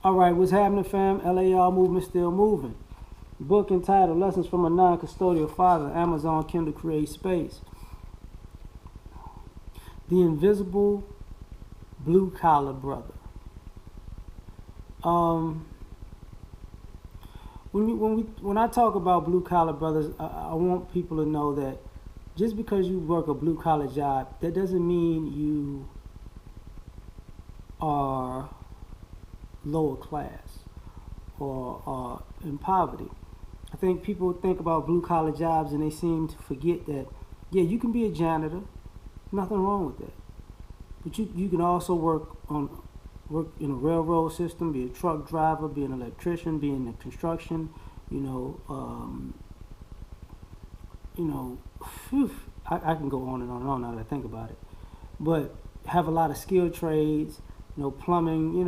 All right, what's happening, fam? L.A.R. movement still moving. Book entitled Lessons from a Non-Custodial Father, Amazon Kindle Create Space. The Invisible Blue Collar Brother. When I talk about blue collar brothers, I want people to know that just because you work a blue collar job, that doesn't mean you are lower class or in poverty. I think people think about blue collar jobs and they seem to forget that, yeah, you can be a janitor, nothing wrong with that. But you can also work in a railroad system, be a truck driver, be an electrician, be in the construction, I can go on and on and on now that I think about it. But have a lot of skilled trades, plumbing,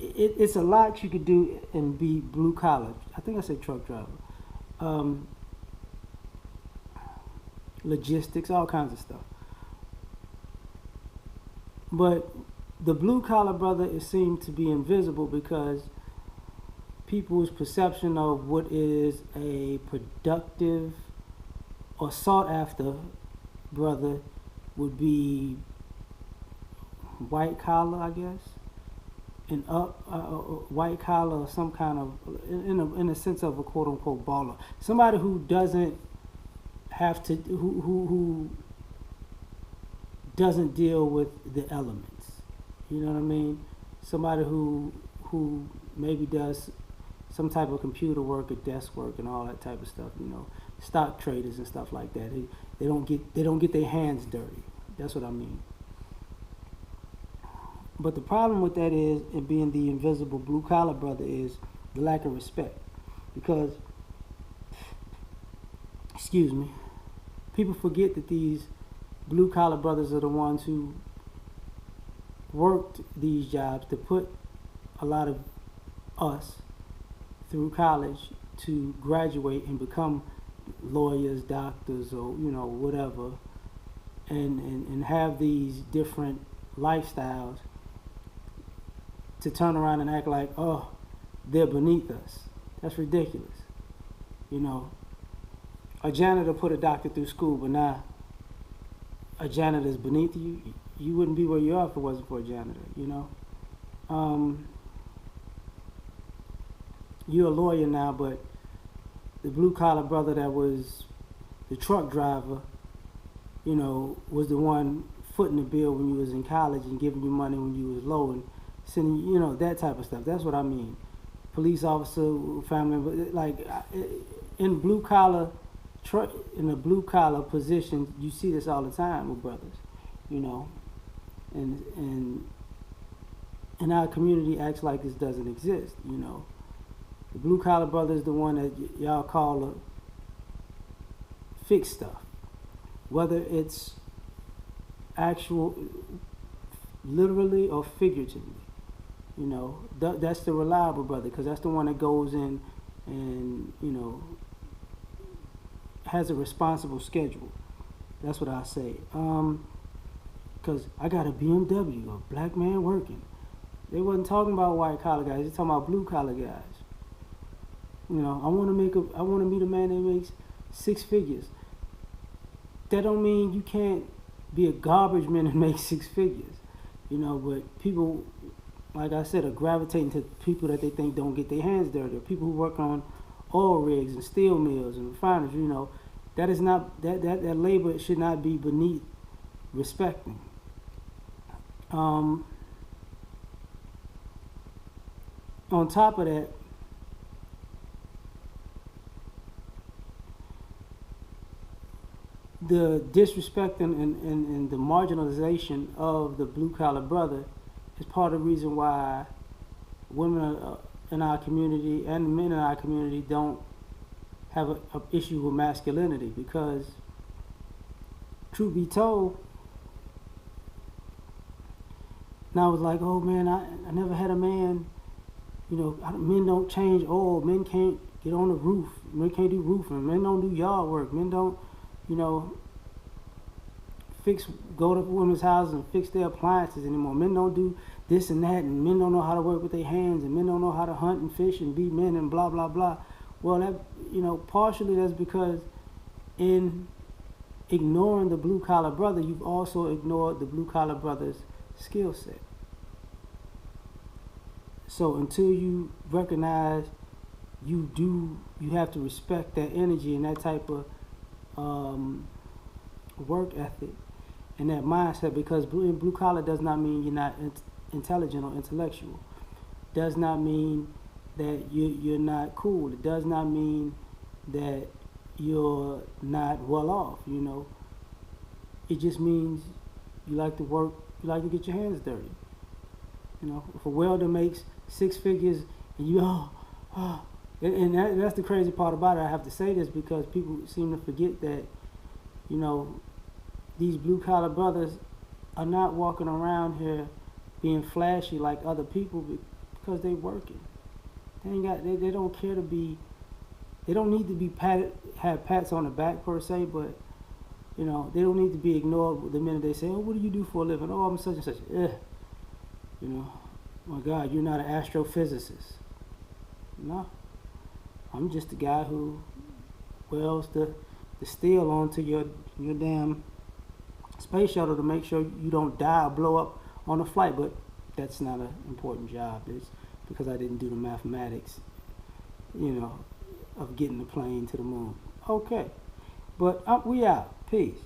it's a lot you could do and be blue collar. I think I said truck driver. Logistics, all kinds of stuff. But the blue collar brother is seen to be invisible because people's perception of what is a productive or sought after brother would be white collar, I guess, and white collar or some kind of in a sense of a quote unquote baller, somebody who doesn't have to who doesn't deal with the elements. You know what I mean? Somebody who maybe does some type of computer work or desk work and all that type of stuff. Stock traders and stuff like that. They don't get their hands dirty. That's what I mean. But the problem with that is, and being the invisible blue collar brother, is the lack of respect. Because, people forget that these blue collar brothers are the ones who worked these jobs to put a lot of us through college to graduate and become lawyers, doctors, or whatever, and have these different lifestyles, to turn around and act like, oh, they're beneath us. That's ridiculous. A janitor put a doctor through school, but now a janitor is beneath you. You wouldn't be where you are if it wasn't for a janitor. You're a lawyer now, but the blue collar brother that was the truck driver, was the one footing the bill when you was in college and giving you money when you was low and sending, that type of stuff. That's what I mean. Police officer, family member, like in blue collar, in a blue collar position, you see this all the time with brothers, and our community acts like this doesn't exist. The blue collar brother is the one that y'all call a fix stuff, whether it's actual, literally or figuratively. That's the reliable brother, because that's the one that goes in and has a responsible schedule. That's what I say. Because I got a BMW, a black man working. They wasn't talking about white collar guys. They're talking about blue collar guys. I want to meet a man that makes 6 figures. That don't mean you can't be a garbage man and make 6 figures. But people, like I said, are gravitating to people that they think don't get their hands dirty. Or people who work on oil rigs and steel mills and refineries. That is not that labor should not be beneath respecting. On top of that, the disrespect and the marginalization of the blue collar brother is part of the reason why women in our community and men in our community don't have an issue with masculinity. Because, truth be told, now it's like, oh man, I never had a man, men don't change oil, men can't get on the roof, men can't do roofing, men don't do yard work, men don't, go to women's houses and fix their appliances anymore. Men don't do this and that, and men don't know how to work with their hands, and men don't know how to hunt and fish and be men and blah blah blah. Well, that, partially that's because in ignoring the blue collar brother, you've also ignored the blue collar brother's skill set. So until you recognize you have to respect that energy and that type of work ethic and that mindset, because blue collar does not mean you're not intelligent or intellectual. Does not mean that you're not cool. It does not mean that you're not well off. It just means you like to work. You like to get your hands dirty. If a welder makes 6 figures and and that's the crazy part about it. I have to say this because people seem to forget that, these blue collar brothers are not walking around here being flashy like other people because they working. They don't care to be. They don't need to be have pats on the back per se, but they don't need to be ignored the minute they say, "Oh, what do you do for a living?" "Oh, I'm such and such." My God, you're not an astrophysicist. No, I'm just a guy who welds the steel onto your damn space shuttle to make sure you don't die or blow up on a flight. But that's not an important job. It's because I didn't do the mathematics, of getting the plane to the moon. Okay, but we out. Peace.